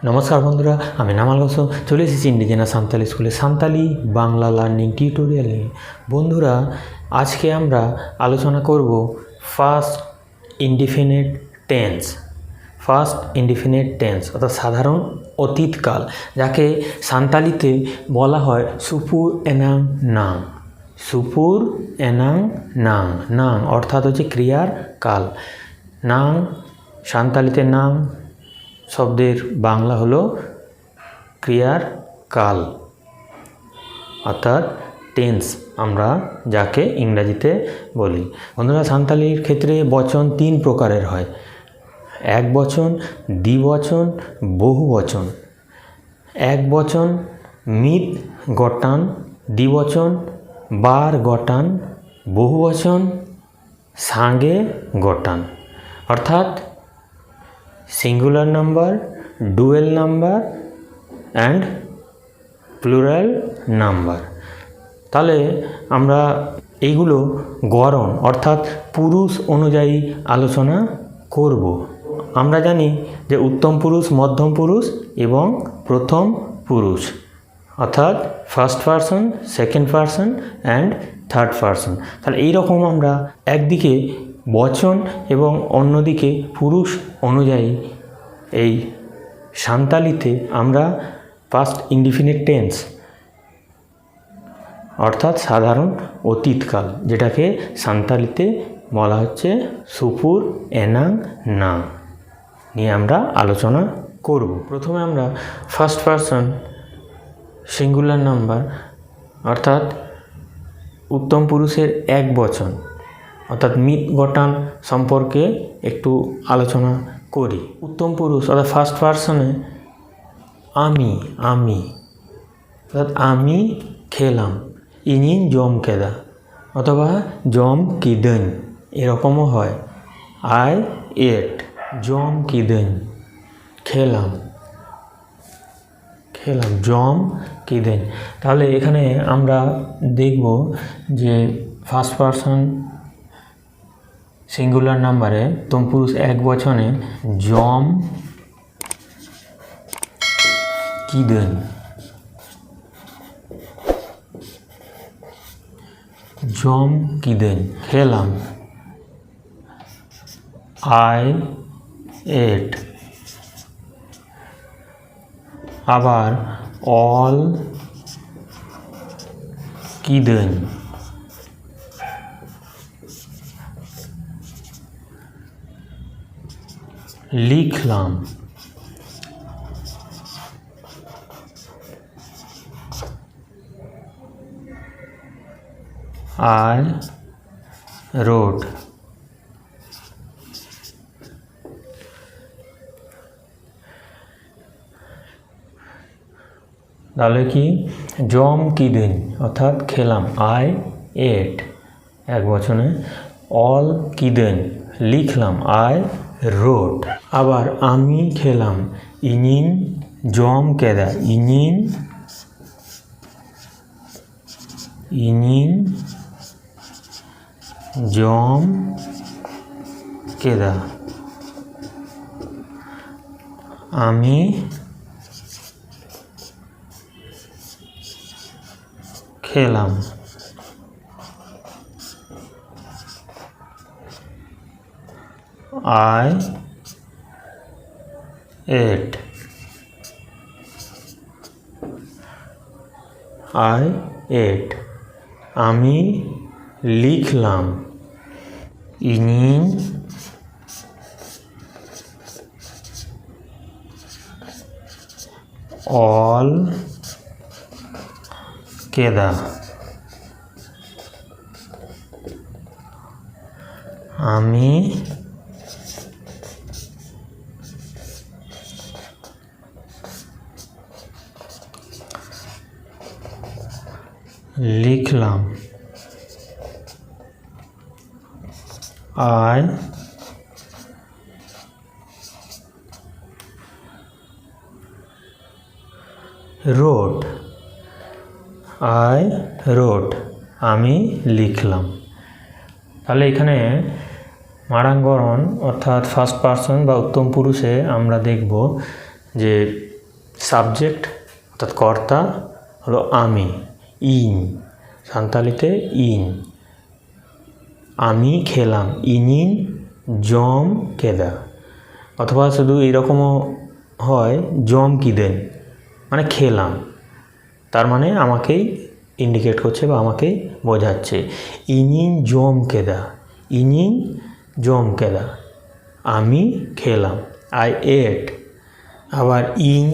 নমস্কার বন্ধুরা, আমি নামাল ঘোষ চলে এসেছি ইন্ডিজেনাস সান্তালি স্কুলে সান্তালি বাংলা লার্নিং টিউটোরিয়াল নিয়ে। বন্ধুরা, আজকে আমরা আলোচনা করব first indefinite tense. First indefinite tense অর্থাৎ সাধারণ অতীতকাল, যাকে সান্তালিতে বলা হয় সুপুর এনাং নাং। সুপুর এনাং নাং, নাং অর্থাৎ হচ্ছে ক্রিয়ার কাল। নাং সান্তালিতে নাং শব্দের বাংলা হলো ক্রিয়ার কাল অর্থাৎ টেন্স, আমরা যাকে ইংরাজিতে বলি। বন্ধুরা, সান্তালির ক্ষেত্রে বচন 3 প্রকারের হয়: এক বচন, দ্বিবচন, বহুবচন। এক বচন মিত গটান, দ্বিবচন বার গটান, বহুবচন সাঙ্গে গটান। অর্থাৎ singular number, dual number and plural number. তাহলে আমরা এইগুলো গড়ন অর্থাৎ পুরুষ অনুযায়ী আলোচনা করব। আমরা জানি যে উত্তম পুরুষ, মধ্যম পুরুষ এবং প্রথম পুরুষ, অর্থাৎ first person, second person and third person. তাহলে এইরকম আমরা একদিকে বচন এবং অন্যদিকে পুরুষ অনুযায়ী এই সান্তালিতে আমরা পাস্ট ইনডিফিনিট টেন্স অর্থাৎ সাধারণ অতীতকাল, যেটাকে সান্তালিতে বলা হচ্ছে সুপুর এনাং নাং, নিয়ে আমরা আলোচনা করব। প্রথমে আমরা ফার্স্ট পারসন সিঙ্গুলার নাম্বার অর্থাৎ উত্তম পুরুষের এক বচন অর্থাৎ মিত গটান সম্পর্কে একটু আলোচনা করি। উত্তম পুরুষ অর্থাৎ ফার্স্ট পারসনে আমি, আমি অর্থাৎ আমি খেলাম, ইনিন জম কেদা অথবা জম কিদেন, এরকমও হয়। আই এট, জম কিদেন খেলাম, খেলাম জম কিদেন। তাহলে এখানে আমরা দেখব যে ফার্স্ট পারসন সিঙ্গুলার নাম্বারে উত্তম পুরুষ এক বচনে জম কিদেন, জম কিদেন খেলাম। I ate. আবার অল কিদেন, লিখলাম। I wrote. তাহলে কি জম কিদেন অর্থাৎ খেলাম, আই এট এক বচনে, অল কিদেন লিখলাম, আই রোট। আবার আমি খেলাম, ইনিন জম কেদা, ইনিন, ইনিন জম কেদা আমি খেলাম। আই এট, আই এট আমি লিখলাম, ইনিন অল কেদা আমি লিখলাম। I wrote, I wrote আমি লিখলাম। তাহলে এখানে মারাঙ্গরণ অর্থাৎ ফার্স্ট পারসন বা উত্তম পুরুষে আমরা দেখব যে সাবজেক্ট অর্থাৎ কর্তা হলো আমি, ইন, সান্তালিতে ইন। আমি খেলাম, ইনিন জম কেদা। অথবা শুধু এরকমও হয় জম কিদেন, মানে খেলাম, তার মানে আমাকেই ইন্ডিকেট করছে বা আমাকেই বোঝাচ্ছে। ইনিন জম কেদা, ইনিন জম কেদা, আমি খেলাম, আই এট। আবার ইন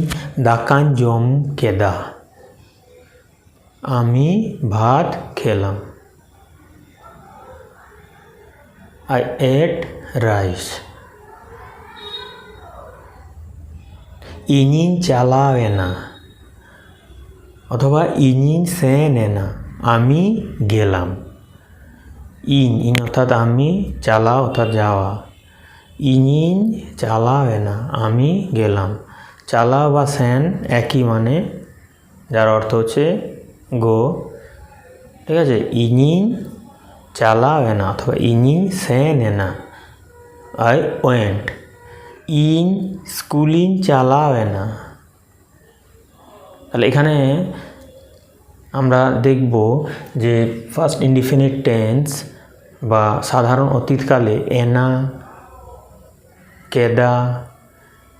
দাকান জম কেদা, আমি ভাত খেলাম, আই এট রাইস। ইনিন চালাবে না অথবা ইনিন সেনে না, আমি গেলাম। ইন অর্থাৎ আমি, চালা অর্থাৎ যাওয়া। ইনিন চালাবে না, আমি গেলাম। চালা বা সেন একই মানে, যার অর্থ হচ্ছে গো, ঠিক আছে। ইনিন চালাবে না অথবা ইনিন সেনে না, আই ওয়েন্ট। ইন স্কুলিন চালাবে না। তাহলে এখানে আমরা দেখব যে ফার্স্ট ইনডিফিনিট টেন্স বা সাধারণ অতীতকালে এনা, কেদা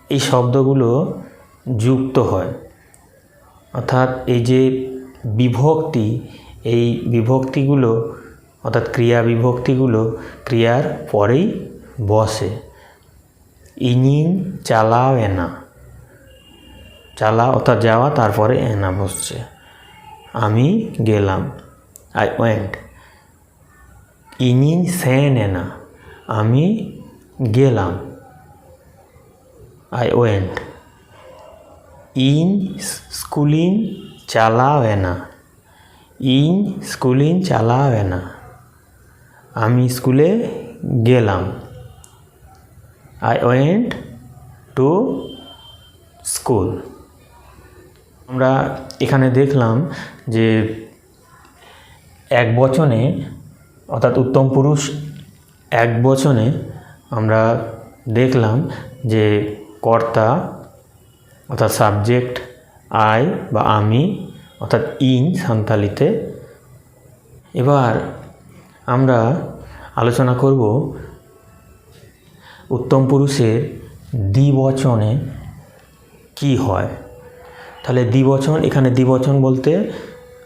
এই শব্দগুলো যুক্ত হয়। অর্থাৎ এই যে বিভক্তি, এই বিভক্তিগুলো অর্থাৎ ক্রিয়া বিভক্তিগুলো ক্রিয়ার পরেই বসে। ইনিন চালাবে না, চালা অর্থাৎ যাওয়া, তারপরে এনা বসছে। আমি গেলাম, আই ওয়েন্ট। ইনিন সেনে না, আমি গেলাম, আই ওয়েন্ট। ইন স্কুলিন চালাবে না, ইন স্কুলিন চালাবে না, আমি স্কুলে গেলাম, আই ওয়েন্ট টু স্কুল। আমরা এখানে দেখলাম যে এক বচনে অর্থাৎ উত্তম পুরুষ এক বচনে আমরা দেখলাম যে কর্তা অর্থাৎ সাবজেক্ট আই বা আমি অর্থাৎ ইন সান্তালিতে। এবার আমরা আলোচনা করব উত্তম পুরুষের দ্বিবচনে কি হয়। তাহলে দ্বিবচন, এখানে দ্বিবচন বলতে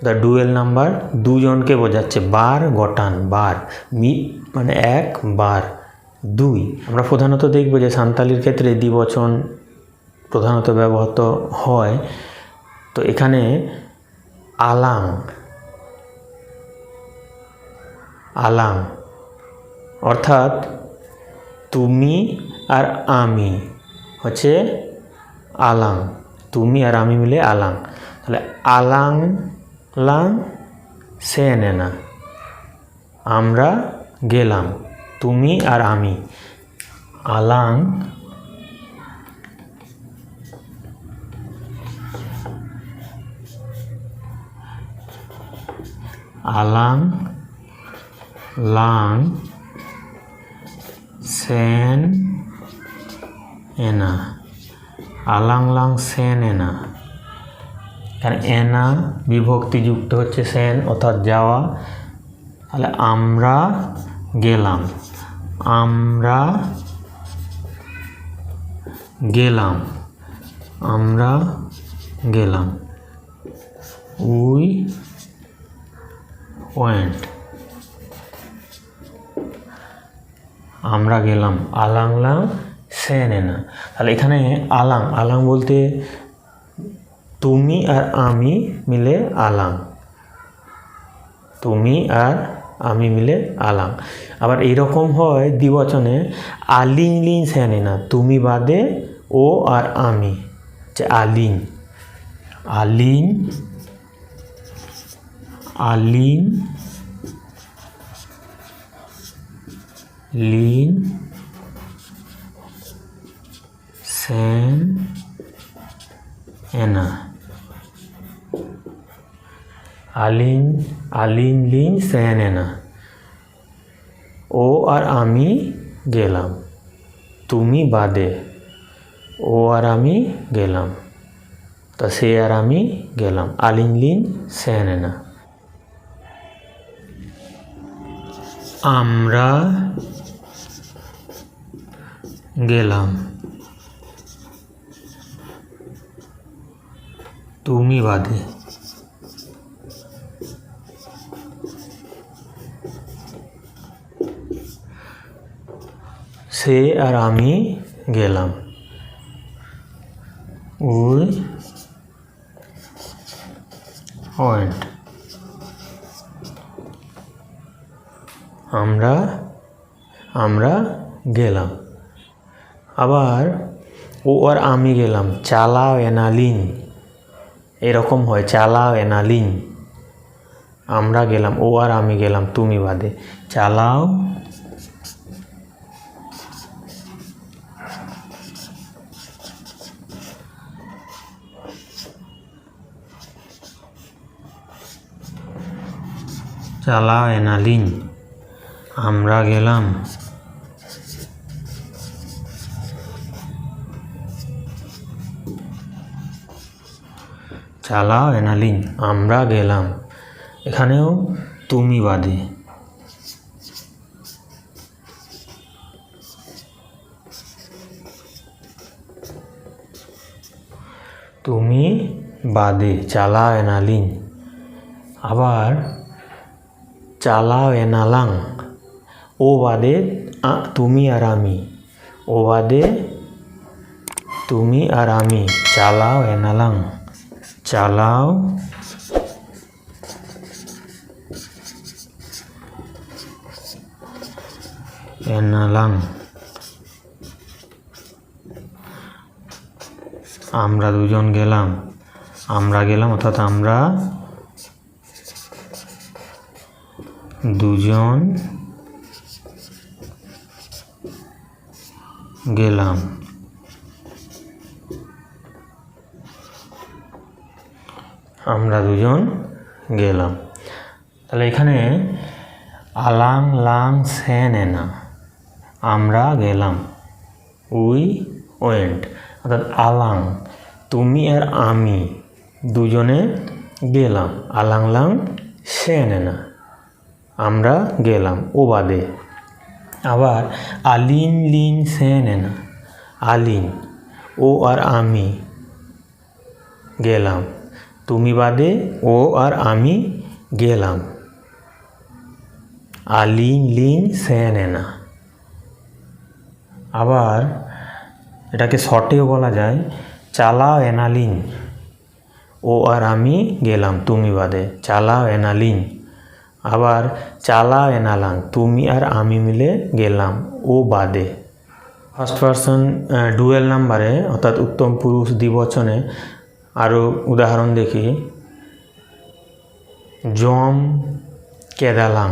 দ্য ডুয়েল নাম্বার, দুজনকে বোঝাচ্ছে। বার গটান, বার মিট মানে এক, বার দুই। আমরা প্রধানত দেখব যে সান্তালির ক্ষেত্রে দ্বিবচন প্রধানত ব্যবহৃত হয়। তো এখানে আলাং, আলাং অর্থাৎ তুমি আর আমি হচ্ছে আলাং, তুমি আর আমি মিলে আলাং। তাহলে আলাং লাং সেনে না, আমরা গেলাম, তুমি আর আমি। আলাং আলাং লাং সেন এনা, আলাং লাং সেন এনা। এখানে এনা বিভক্তি যুক্ত হচ্ছে সেন অর্থাৎ যাওয়া। তাহলে আমরা গেলাম, আমরা গেলাম, আমরা গেলাম, উই ওয়েন্ট, আমরা গেলাম। আলাং লাং সেনে না। তাহলে এখানে আলাং, আলাং বলতে তুমি আর আমি মিলে আলাং, তুমি আর আমি মিলে আলাং। আবার এইরকম হয় দ্বিবচনে আলিং লিং সেনে না, তুমি বাদে ও আর আমি, যে আলিং, আলিং আলিং লিন সেন এনা, আলিন আলিন লিন সেন এনা, ও আর আমি গেলাম, তুমি বাদে। ও আর আমি গেলাম, তা সে আর আমি গেলাম। আলিন লিন সেনেনা। আমরা গেলাম, তুমি বাদে। সে আর আমি গেলাম, উই ওয়েন্ট। আমরা গেলাম। আবার ও আর আমি গেলাম, চালাও এনালিন, এরকম হয়, চালাও এনালিন। আমরা গেলাম, ও আর আমি গেলাম, তুমি বাদে, চালাও চালাও এনালিন। আমরা গেলাম, চালাও এনালিন। আমরা গেলাম, এখানেও তুমি বাদে। তুমি বাদে, চালাও এনালিন। আবার চালাও এনালাং, ও বাদে তুমি আর আমি, ও বাদে তুমি আর আমি, চালাও এনালাং। চালাও এনালাং। আমরা দুজন গেলাম, আমরা গেলাম অর্থাৎ আমরা দুজন গেলাম। আমরা দুজন গেলাম। তাহলে এখানে আলাং লাং সেনেনা, আমরা গেলাম, উই ওয়েন্ট। অর্থাৎ আলাং তুমি আর আমি দুজনে গেলাম, আলাং লাং সেনেনা আমরা গেলাম, ও বাদে। আবার আলিন লিন সেনেনা, আলিন ও আর আমি গেলাম, তুমি বাদে ও আর আমি গেলাম, আলিন লিন সেনেনা। আবার এটাকে শর্টেও বলা যায়, চালাও এনালিন, ও আর আমি গেলাম, তুমি বাদে, চালাও এনালিন। আবার চালাও এনালাং, তুমি আর আমি মিলে গেলাম, ও বাদে। ফার্স্ট পারসন ডুয়েল নাম্বারে অর্থাৎ উত্তম পুরুষ দ্বিবচনে আরও উদাহরণ দেখি। জম কেদালাং,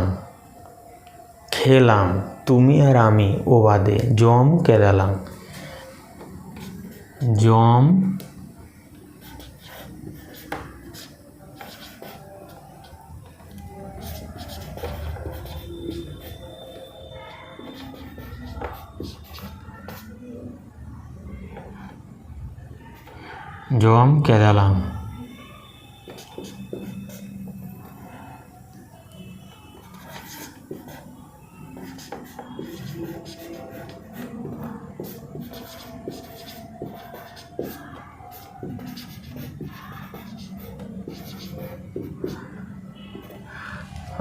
খেলাম, তুমি আর আমি, ও বাদে, জম কেদালাং। জম জম কেদালাং।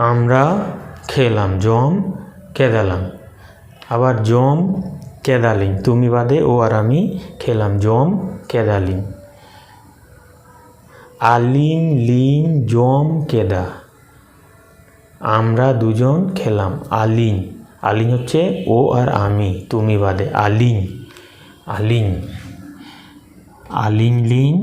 আমরা খেলাম, জম কেদালাম। আবার জম কেদালিং, তুমি বাদে ও আর আমি খেলাম, জম কেদালিং। আলিন লিন জম কেদা, আমরা দুজন খেলাম, আলিন। আলিন হচ্ছে ও আর আমি, তুমি বাদে, আলিন। আলিন আলিন লিন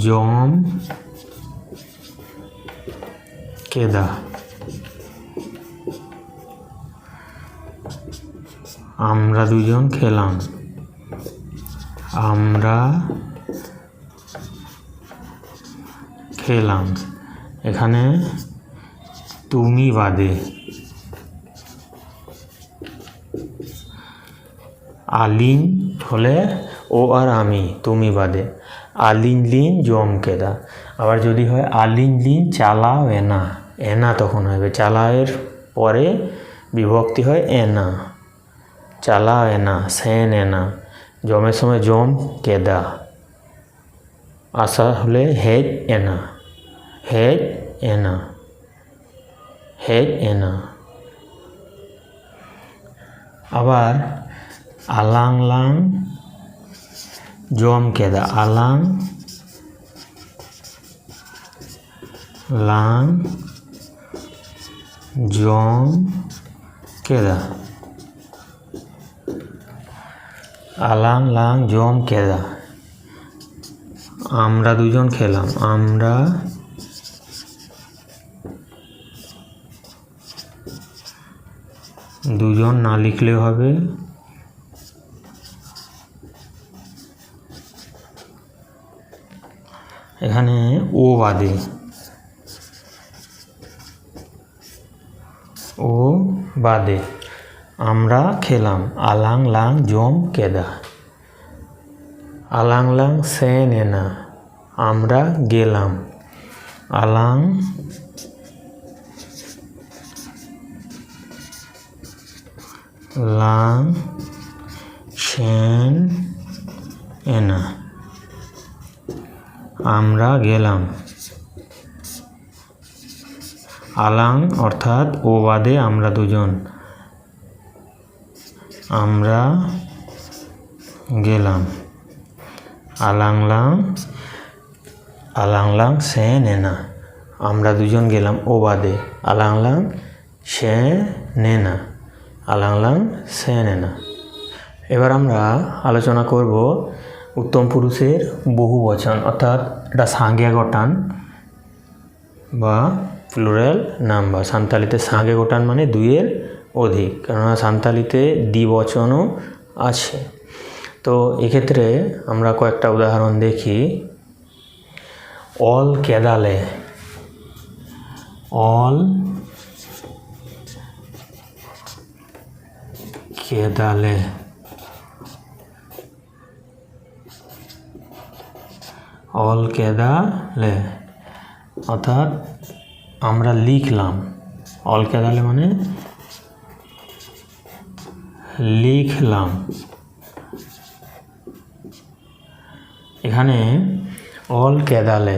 জম কেদা। আমরা দুজন খেলাম, আমরা খেলাম, এখানে তুমি বাদে আলিন হলে ও আর আমি, তুমি বাদে আলিন লিন জম কেদা। আবার যদি হয় আলিন লিন চালাও এনা, এনা তখন হবে চালাওয়ের পরে বিভক্তি হয় এনা, চালাও এনা সেন এনা। জমের সময় জম কেদা, আসা হলে হেড এনা, হেড এনা, হেড এনা। আবার আলাং লাং জম কেদা, আলাং লাং জম কেদা, আলাং লাং জম কেদা। আমরা দুজন খেলাম, আমরা দুজন না লিখলেও হবে, এখানে ও বাদে, ও বাদে আমরা খেলাম, আলাং লাং জম কেদা, আলাং লাং সেন এনা আমরা গেলাম, আলাং লাং সেন এনা আমরা গেলাম। আলাং অর্থাৎ ও বাদে আমরা দুজন, আমরা গেলাম, আলাং লাং সেন এনা আমরা দুজন গেলাম ও বাদে, আলাং লাং সে নেনা, আলাং লাং সে নেনা। এবার আমরা আলোচনা করব উত্তম পুরুষের বহু বচন, অর্থাৎ এটা সাঙ্গে গটান বা প্লুরাল নাম্বার। সান্তালিতে সাঙ্গে গটান মানে দুইয়ের অধিক, কেননা সান্তালিতে দ্বিবচনও আছে। তো এক্ষেত্রে আমরা কয়েকটা উদাহরণ দেখি। অল কেদালে, অল কেদালে, অল কেদালে অর্থাৎ আমরা লিখলাম, অল কেদালে মানে লিখলাম। এখানে অল কেদালে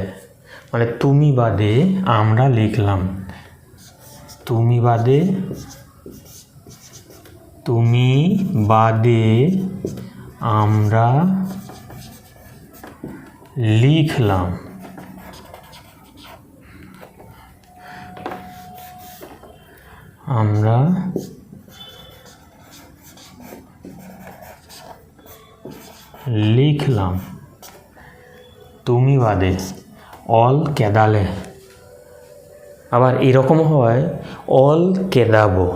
মানে তুমি বাদে আমরা লিখলাম, তুমি বাদে, তুমি বাদে আমরা লিখলাম। আমরা লিখলাম তুমি বাদে, অল কেদালে। আবার এরকম হয় অল কেদাবো,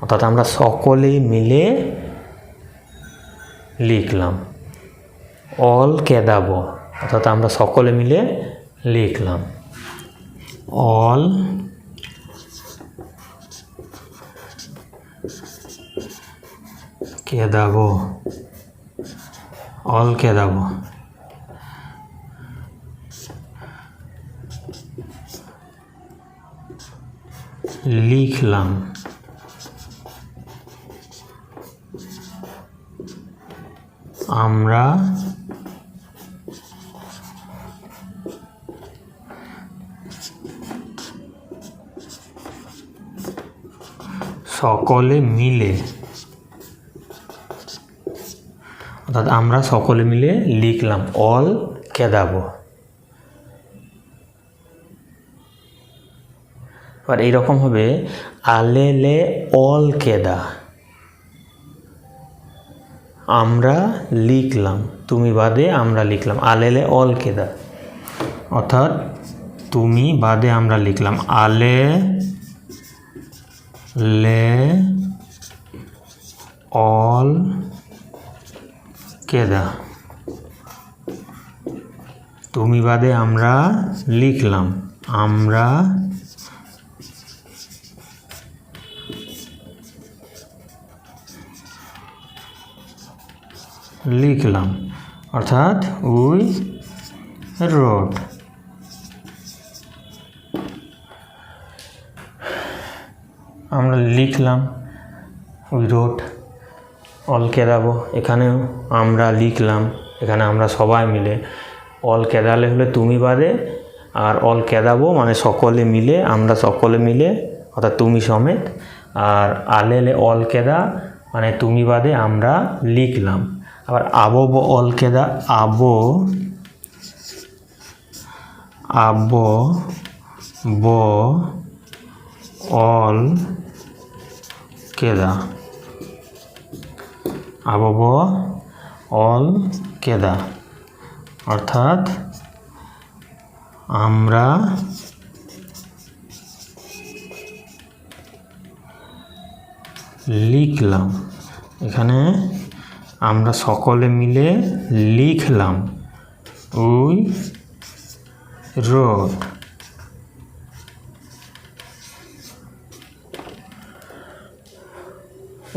অর্থাৎ আমরা সকলে মিলে লিখলাম, অল কেদাবো অর্থাৎ আমরা সকলে মিলে লিখলাম, অল কেদাবো, অল কেদাবো। লিখলাম, আমরা সকলে মিলে, অর্থাৎ আমরা সকলে মিলে লিখলাম, অল কেদাবো। আর এইরকম হবে আলেলে অল কেদা, আমরা লিখলাম, তুমি বাদে আমরা লিখলাম, আলেলে অল কেদা অর্থাৎ তুমি বাদে আমরা লিখলাম, আলে লে অল কেদা তুমি বাদে আমরা লিখলাম, আমরা লিখলাম, অর্থাৎ উই রোড। আমরা লিখলাম, উই রোড। অল কেদাবো, এখানেও আমরা লিখলাম, এখানে আমরা সবাই মিলে। অল কেদালে হলে তুমি বাদে, আর অল কেদাবো মানে সকলে মিলে, আমরা সকলে মিলে, অর্থাৎ তুমি সমেত। আর আলেলে অল কেদা মানে তুমি বাদে আমরা লিখলাম। আবার আবো ব অল কেদা, আবো আবো ব অল কেদা, আবো ব অল কেদা, অর্থাৎ আমরা লিখলাম। এখানে আমরা সকলে মিলে লিখলাম, উই রোড।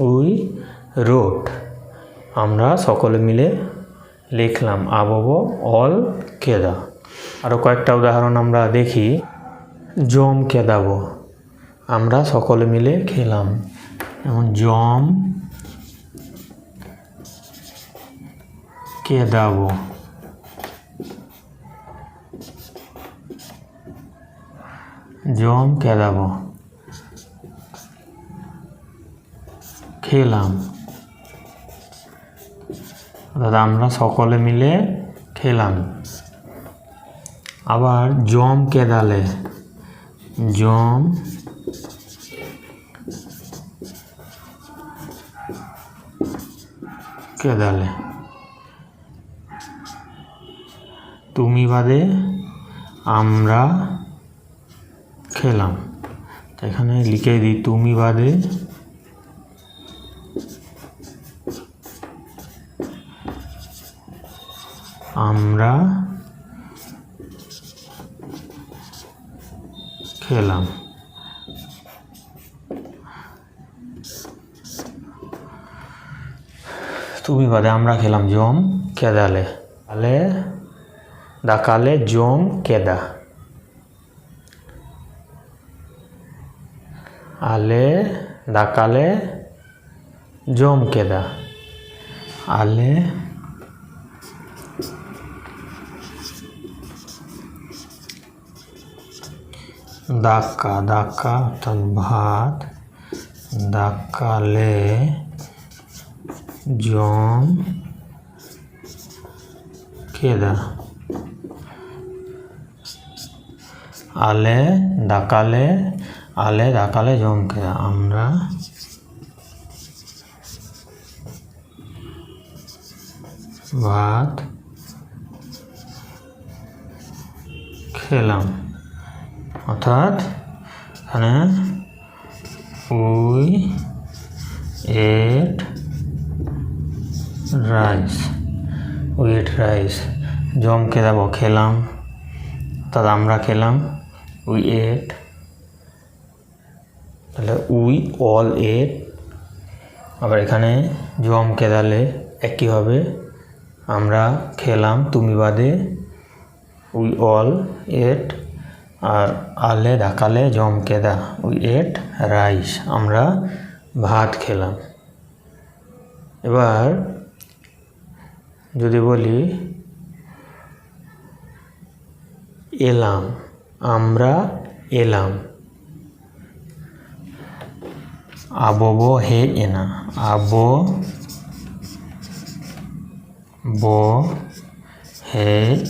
উই রোড, আমরা সকলে মিলে লিখলাম, আবব অল কেদা। আরও কয়েকটা উদাহরণ আমরা দেখি। জম কেদাবো, আমরা সকলে মিলে খেলাম। যেমন জম কেদাবো, জম কেদাবো, খেলাম, অর্থাৎ আমরা সকলে মিলে খেলাম। আবার জম কেদালে, জম কেদালে, তুমি বাদে আমরা খেলাম। এখানে লিখে দিই, তুমি বাদে আমরা খেলাম। তুমি বাদে আমরা খেলাম, জম কেদালে। আলে দাকালে জম কেদা, আলে দাকালে জম কেদা, আলে দাক্কা, দাক্কা অর্থাৎ ভাত, দাক্কালে জম কেদা, আলে দাকালে, আলে দাকালে জম কেদা, আমরা ভাত খেলাম। অর্থাৎ এখানে we ate rice, we ate rice. জম কেদাবো, খেলাম, অর্থাৎ আমরা খেলাম, উই এট, তাহলে উই অল এট। আবার এখানে জম কেদালে একইভাবে আমরা খেলাম, তুমি বাদে, উই অল এট। আর আলে দাকালে জম কেদা, উই এট রাইস, আমরা ভাত খেলাম। এবার যদি বলি এলাম, আমরা এলাম, আবব হেজ এনা, আবো ব হেজ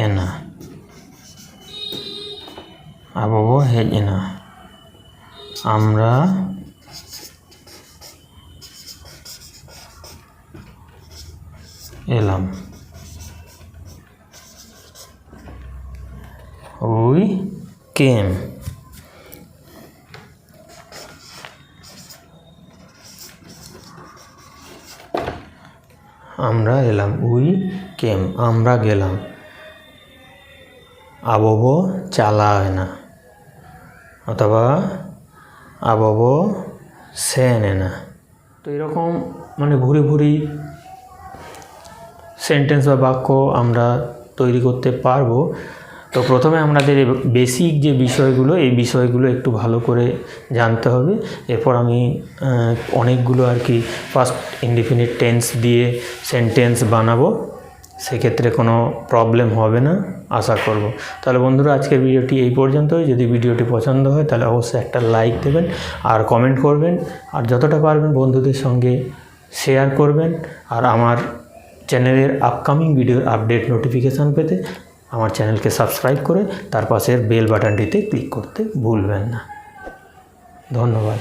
এনা, আবব হেজ এনা, আমরা এলাম। উই কেম, আমরা এলাম, উই কেম, আমরা গেলাম। আবব চালায় না, অথবা আবব সেনে না। তো এরকম মানে ভুরি ভুরি সেন্টেন্স বা বাক্য আমরা তৈরি করতে পারবো। তো প্রথমে আমাদের বেসিক যে বিষয়গুলো, এই বিষয়গুলো একটু ভালো করে জানতে হবে। এরপর আমি অনেকগুলো আর কি ফার্স্ট ইনডিফিনিট টেন্স দিয়ে সেন্টেন্স বানাবো, সেক্ষেত্রে কোনো প্রবলেম হবে না আশা করব। তাহলে বন্ধুরা, আজকের ভিডিওটি এই পর্যন্তই। যদি ভিডিওটি পছন্দ হয় তাহলে অবশ্যই একটা লাইক দেবেন আর কমেন্ট করবেন, আর যতটা পারবেন বন্ধুদের সঙ্গে শেয়ার করবেন। আর আমার চ্যানেলের আপকামিং ভিডিওর আপডেট নোটিফিকেশান পেতে আমার চ্যানেলকে সাবস্ক্রাইব করে তার পাশের বেল বাটনটিতে ক্লিক করতে ভুলবেন না। ধন্যবাদ।